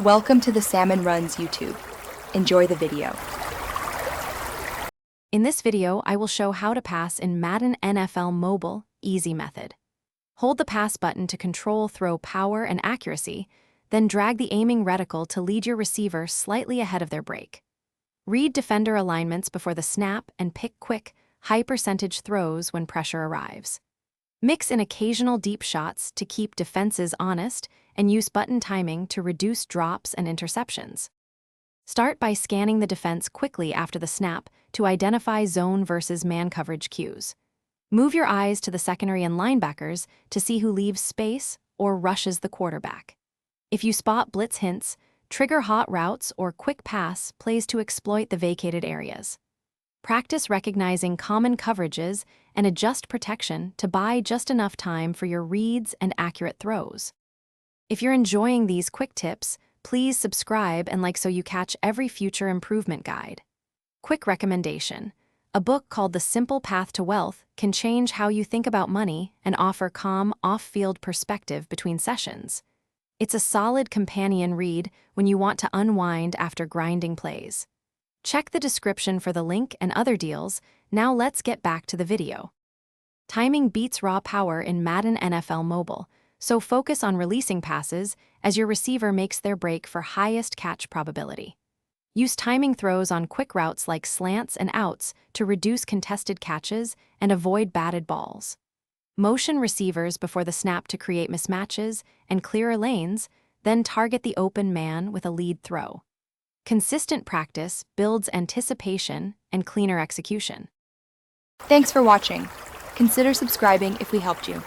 Welcome to the Salmon Runs YouTube. Enjoy the video. In this video, I will show how to pass in Madden NFL Mobile Easy Method. Hold the pass button to control throw power and accuracy, then drag the aiming reticle to lead your receiver slightly ahead of their break. Read defender alignments before the snap and pick quick, high-percentage throws when pressure arrives. Mix in occasional deep shots to keep defenses honest and use button timing to reduce drops and interceptions. Start by scanning the defense quickly after the snap to identify zone versus man coverage cues. Move your eyes to the secondary and linebackers to see who leaves space or rushes the quarterback. If you spot blitz hints, trigger hot routes or quick pass plays to exploit the vacated areas. Practice recognizing common coverages and adjust protection to buy just enough time for your reads and accurate throws. If you're enjoying these quick tips, please subscribe and like so you catch every future improvement guide. Quick recommendation: a book called The Simple Path to Wealth can change how you think about money and offer calm, off-field perspective between sessions. It's a solid companion read when you want to unwind after grinding plays. Check the description for the link and other deals. Now let's get back to the video. Timing beats raw power in Madden NFL Mobile, so focus on releasing passes as your receiver makes their break for highest catch probability. Use timing throws on quick routes like slants and outs to reduce contested catches and avoid batted balls. Motion receivers before the snap to create mismatches and clearer lanes, then target the open man with a lead throw. Consistent practice builds anticipation and cleaner execution. Thanks for watching. Consider subscribing if we helped you.